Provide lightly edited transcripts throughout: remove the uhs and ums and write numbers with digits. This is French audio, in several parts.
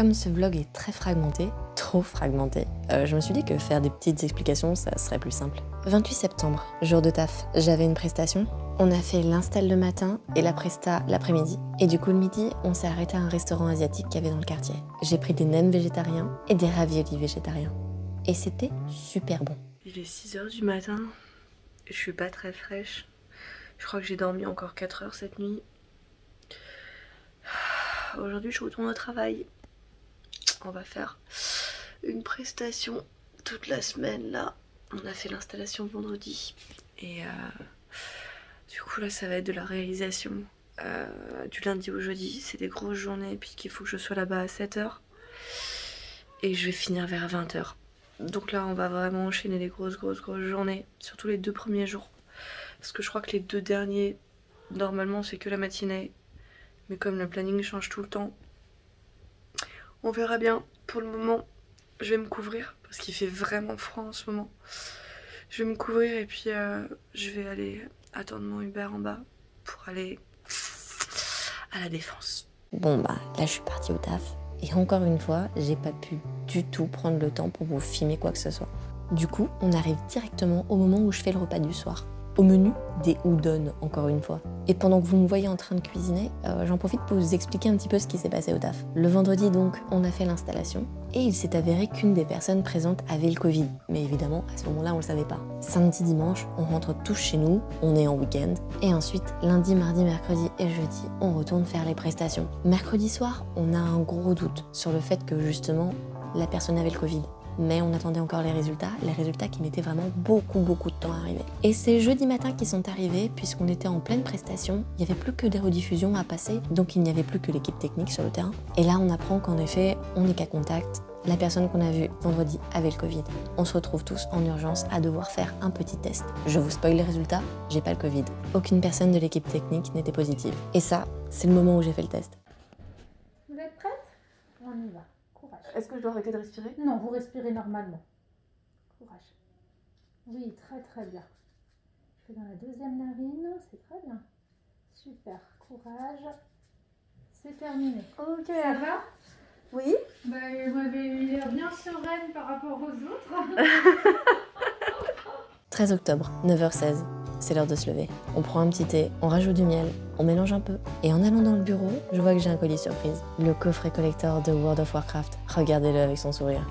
Comme ce vlog est très fragmenté, trop fragmenté, je me suis dit que faire des petites explications, ça serait plus simple. 28 septembre, jour de taf, j'avais une prestation. On a fait l'install le matin et la presta l'après-midi. Et du coup, le midi, on s'est arrêté à un restaurant asiatique qu'il y avait dans le quartier. J'ai pris des nems végétariens et des raviolis végétariens. Et c'était super bon. Il est 6 h du matin, je suis pas très fraîche. Je crois que j'ai dormi encore 4 heures cette nuit. Aujourd'hui, je retourne au travail. On va faire une prestation toute la semaine là. On a fait l'installation vendredi. Et du coup là, ça va être de la réalisation du lundi au jeudi. C'est des grosses journées puisqu'il faut que je sois là-bas à 7 h. Et je vais finir vers 20 h. Donc là, on va vraiment enchaîner les grosses journées. Surtout les 2 premiers jours. Parce que je crois que les 2 derniers, normalement, c'est que la matinée. Mais comme le planning change tout le temps, on verra bien. Pour le moment, je vais me couvrir parce qu'il fait vraiment froid en ce moment. Je vais me couvrir et puis je vais aller attendre mon Uber en bas pour aller à la Défense. Bon bah, là je suis partie au taf. Et encore une fois, j'ai pas pu du tout prendre le temps pour vous filmer quoi que ce soit. Du coup, on arrive directement au moment où je fais le repas du soir. Au menu, des udon, encore une fois. Et pendant que vous me voyez en train de cuisiner, j'en profite pour vous expliquer un petit peu ce qui s'est passé au taf. Le vendredi donc, on a fait l'installation, et il s'est avéré qu'une des personnes présentes avait le Covid. Mais évidemment, à ce moment-là, on le savait pas. Samedi, dimanche, on rentre tous chez nous, on est en week-end, et ensuite, lundi, mardi, mercredi et jeudi, on retourne faire les prestations. Mercredi soir, on a un gros doute sur le fait que justement, la personne avait le Covid. Mais on attendait encore les résultats qui mettaient vraiment beaucoup de temps à arriver. Et c'est jeudi matin qu'ils sont arrivés, puisqu'on était en pleine prestation, il n'y avait plus que des rediffusions à passer, donc il n'y avait plus que l'équipe technique sur le terrain. Et là on apprend qu'en effet, on est cas contact, la personne qu'on a vue vendredi avait le Covid. On se retrouve tous en urgence à devoir faire un petit test. Je vous spoil les résultats, j'ai pas le Covid. Aucune personne de l'équipe technique n'était positive. Et ça, c'est le moment où j'ai fait le test. Vous êtes prête? On y va. Courage. Est-ce que je dois arrêter de respirer? Non, vous respirez normalement. Courage. Oui, très bien. Je fais dans la deuxième narine, c'est très bien. Super, courage. C'est terminé. Ok. Ça va? Oui. Bah, vous m'avez l'air bien sereine par rapport aux autres. 13 octobre, 9h16. C'est l'heure de se lever. On prend un petit thé, on rajoute du miel, on mélange un peu. Et en allant dans le bureau, je vois que j'ai un colis surprise. Le coffret collector de World of Warcraft. Regardez-le avec son sourire.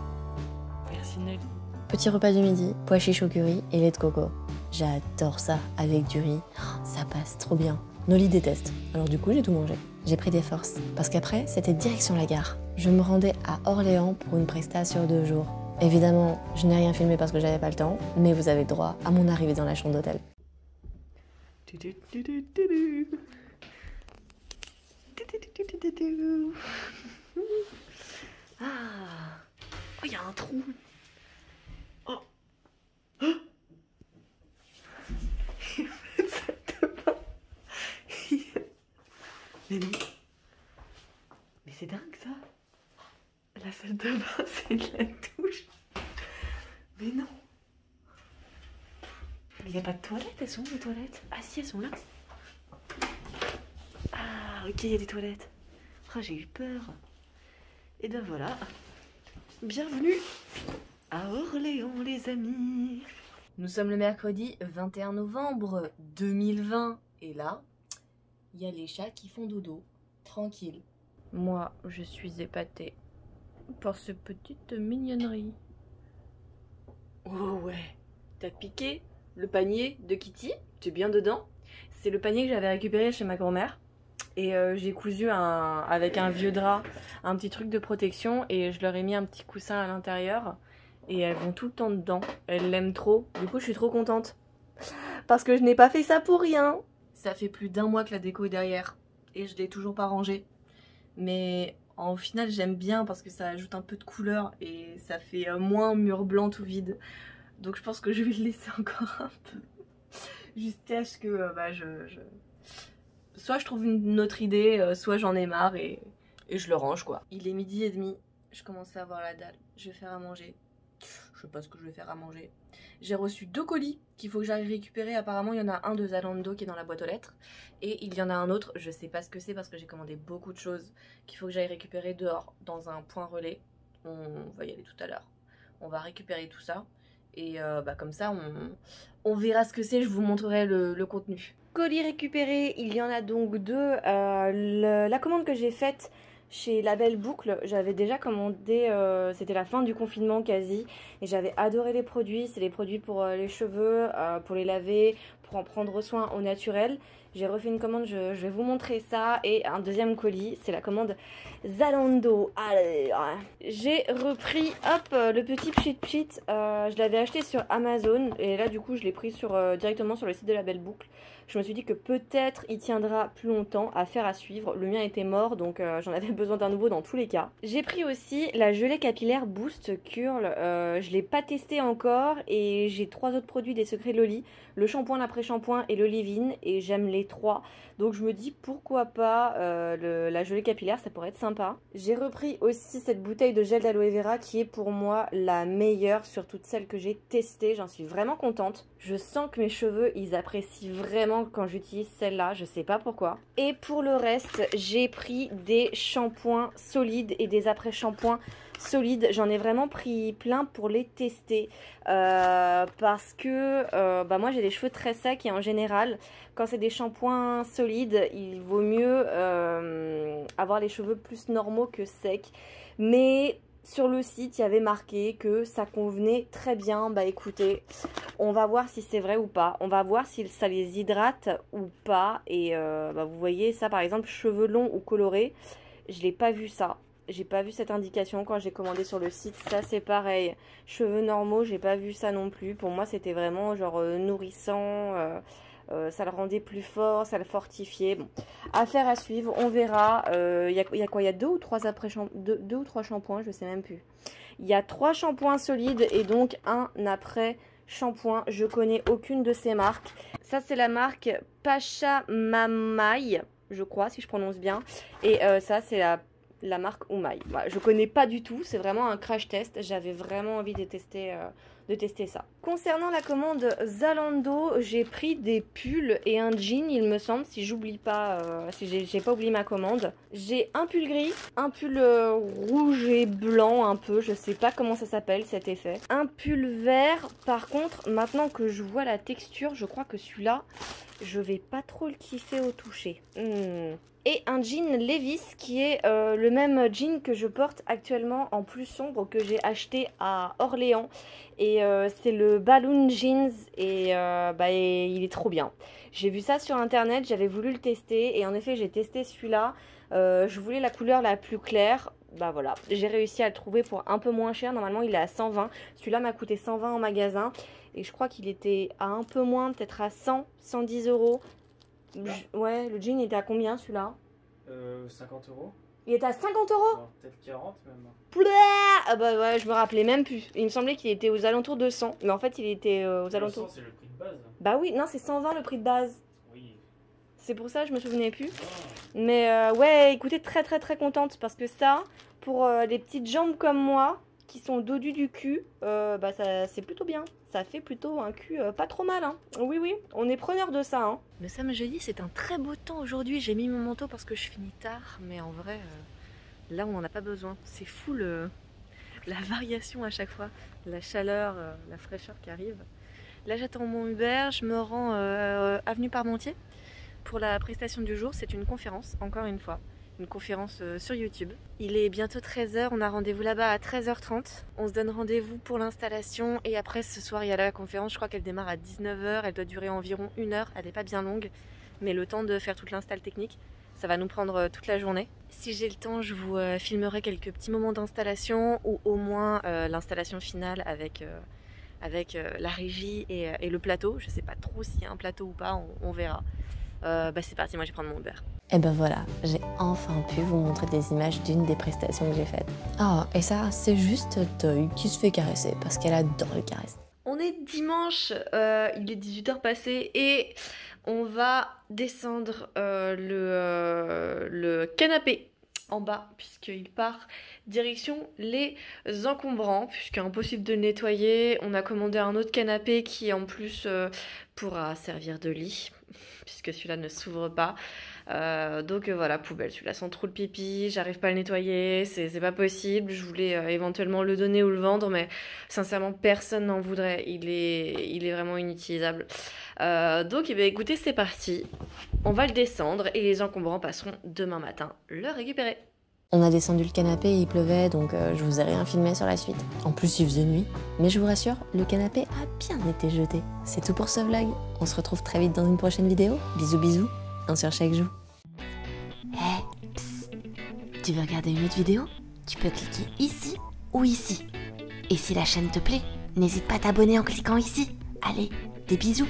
Merci Nelly. Petit repas du midi, pois chiches au curry et lait de coco. J'adore ça avec du riz. Oh, ça passe trop bien. Noli déteste. Alors du coup, j'ai tout mangé. J'ai pris des forces. Parce qu'après, c'était direction la gare. Je me rendais à Orléans pour une presta sur 2 jours. Évidemment, je n'ai rien filmé parce que j'avais pas le temps, mais vous avez droit à mon arrivée dans la chambre d'hôtel. Ah, oh, il y a un trou. Oh. Mais non. Mais c'est dingue ça. La salle de bain, c'est de la douche. Mais non. Mais il n'y a pas de toilettes, elles sont où les toilettes? Ah si, elles sont là. Ah ok, il y a des toilettes. Oh, j'ai eu peur. Et ben voilà. Bienvenue à Orléans les amis. Nous sommes le mercredi 21 novembre 2020. Et là, il y a les chats qui font dodo. Tranquille. Moi, je suis épatée par cette petite mignonnerie. Oh ouais, t'as piqué le panier de Kitty, tu es bien dedans. C'est le panier que j'avais récupéré chez ma grand-mère. Et j'ai cousu avec un vieux drap un petit truc de protection et je leur ai mis un petit coussin à l'intérieur. Et elles vont tout le temps dedans. Elles l'aiment trop. Du coup, je suis trop contente. Parce que je n'ai pas fait ça pour rien. Ça fait plus d'1 mois que la déco est derrière. Et je l'ai toujours pas rangée. Mais au final, j'aime bien parce que ça ajoute un peu de couleur. Et ça fait moins mur blanc tout vide. Donc je pense que je vais le laisser encore un peu. Jusqu'à ce que soit je trouve une autre idée, soit j'en ai marre et je le range quoi. Il est 12h30, je commence à avoir la dalle. Je vais faire à manger. Je sais pas ce que je vais faire à manger. J'ai reçu 2 colis qu'il faut que j'aille récupérer. Apparemment, il y en a un de Zalando qui est dans la boîte aux lettres. Et il y en a un autre, je sais pas ce que c'est parce que j'ai commandé beaucoup de choses qu'il faut que j'aille récupérer dehors dans un point relais. On va y aller tout à l'heure. On va récupérer tout ça. Et comme ça, on verra ce que c'est, je vous montrerai le contenu. Colis récupérés, il y en a donc 2. La commande que j'ai faite chez La Belle Boucle, j'avais déjà commandé, c'était la fin du confinement quasi, et j'avais adoré les produits. C'est les produits pour les cheveux, pour les laver, pour en prendre soin au naturel. J'ai refait une commande, je vais vous montrer ça. Et un deuxième colis, c'est la commande Zalando. Allez, j'ai repris le petit Pchit Pchit. Je l'avais acheté sur Amazon et là du coup je l'ai pris directement sur le site de La Belle Boucle. Je me suis dit que peut-être il tiendra plus longtemps, affaire à suivre. Le mien était mort donc j'en avais besoin d'un nouveau dans tous les cas. J'ai pris aussi la gelée capillaire Boost Curl. Je l'ai pas testé encore et j'ai 3 autres produits des Secrets de Loli. Le shampoing, l'après-shampoing et le leave-in, et j'aime les 3. Donc je me dis pourquoi pas la gelée capillaire, ça pourrait être sympa. J'ai repris aussi cette bouteille de gel d'aloe vera qui est pour moi la meilleure sur toutes celles que j'ai testées. J'en suis vraiment contente. Je sens que mes cheveux, ils apprécient vraiment quand j'utilise celle-là, je sais pas pourquoi. Et pour le reste, j'ai pris des shampoings solides et des après-shampoings solides. J'en ai vraiment pris plein pour les tester parce que moi j'ai des cheveux très secs et en général quand c'est des shampoings solides il vaut mieux avoir les cheveux plus normaux que secs, mais sur le site il y avait marqué que ça convenait très bien. Bah écoutez, on va voir si c'est vrai ou pas, on va voir si ça les hydrate ou pas. Et vous voyez ça par exemple, cheveux longs ou colorés, je n'ai pas vu ça. J'ai pas vu cette indication quand j'ai commandé sur le site. Ça c'est pareil. Cheveux normaux, j'ai pas vu ça non plus. Pour moi c'était vraiment genre nourrissant. Ça le rendait plus fort, ça le fortifiait. Bon, affaire à suivre, on verra. Il y a quoi? Il y a 2 ou 3 deux ou trois shampoings, je sais même plus. Il y a 3 shampoings solides et donc un après shampoing. Je connais aucune de ces marques. Ça c'est la marque Pachamamaï, je crois si je prononce bien. Et ça c'est la marque Umai. Voilà, je connais pas du tout, c'est vraiment un crash test. J'avais vraiment envie de tester ça. Concernant la commande Zalando, j'ai pris des pulls et un jean, il me semble, si j'oublie pas, si j'ai pas oublié ma commande. J'ai un pull gris, un pull rouge et blanc un peu, je sais pas comment ça s'appelle cet effet. Un pull vert, par contre, maintenant que je vois la texture, je crois que celui-là, je vais pas trop le kiffer au toucher. Et un jean Levi's qui est le même jean que je porte actuellement en plus sombre, que j'ai acheté à Orléans. Et c'est le Balloon Jeans et il est trop bien. J'ai vu ça sur internet, j'avais voulu le tester et en effet j'ai testé celui-là. Je voulais la couleur la plus claire. Bah voilà, j'ai réussi à le trouver pour un peu moins cher. Normalement il est à 120. Celui-là m'a coûté 120 en magasin. Et je crois qu'il était à un peu moins, peut-être à 100, 110 euros. Ouais, le jean était à combien celui-là? 50 euros. Il était à 50 euros? Peut-être 40 même. Ah bah ouais, je me rappelais même plus. Il me semblait qu'il était aux alentours de 100. Mais en fait, il était aux alentours. 100, c'est le prix de base. Bah oui, non, c'est 120 le prix de base. Oui. C'est pour ça, je me souvenais plus. Oh. Mais ouais, écoutez, très contente parce que ça, pour les petites jambes comme moi, qui sont dodus du cul, ça c'est plutôt bien. Ça fait plutôt un cul pas trop mal, hein. Oui, on est preneur de ça, hein. Nous sommes jeudi, c'est un très beau temps aujourd'hui. J'ai mis mon manteau parce que je finis tard, mais en vrai, là on n'en a pas besoin. C'est fou la variation à chaque fois, la chaleur, la fraîcheur qui arrive. Là j'attends mon Uber, je me rends avenue Parmentier pour la prestation du jour. C'est une conférence, encore une fois. Une conférence sur YouTube. Il est bientôt 13 h, on a rendez-vous là-bas à 13 h 30. On se donne rendez-vous pour l'installation et après ce soir il y a la conférence, je crois qu'elle démarre à 19 h, elle doit durer environ 1 heure, elle n'est pas bien longue, mais le temps de faire toute l'install technique, ça va nous prendre toute la journée. Si j'ai le temps, je vous filmerai quelques petits moments d'installation ou au moins l'installation finale avec la régie et le plateau. Je sais pas trop s'il y a un plateau ou pas, on verra. C'est parti, moi je vais prendre mon Uber. Et ben voilà, j'ai enfin pu vous montrer des images d'une des prestations que j'ai faites. Oh, et ça, c'est juste Toy qui se fait caresser parce qu'elle adore les caresses. On est dimanche, il est 18 h passé et on va descendre le canapé en bas puisqu'il part direction les encombrants, puisqu'impossible de le nettoyer. On a commandé un autre canapé qui en plus pourra servir de lit puisque celui-là ne s'ouvre pas. Donc voilà, poubelle, celui-là sent trop le pipi, j'arrive pas à le nettoyer, c'est pas possible. Je voulais éventuellement le donner ou le vendre, mais sincèrement personne n'en voudrait, il est vraiment inutilisable. Donc écoutez, c'est parti, on va le descendre et les encombrants passeront demain matin le récupérer. On a descendu le canapé et il pleuvait, donc je vous ai rien filmé sur la suite. En plus, il faisait nuit. Mais je vous rassure, le canapé a bien été jeté. C'est tout pour ce vlog. On se retrouve très vite dans une prochaine vidéo. Bisous bisous, un sur chaque joue. Psst. Tu veux regarder une autre vidéo? Tu peux cliquer ici ou ici. Et si la chaîne te plaît, n'hésite pas à t'abonner en cliquant ici. Allez, des bisous.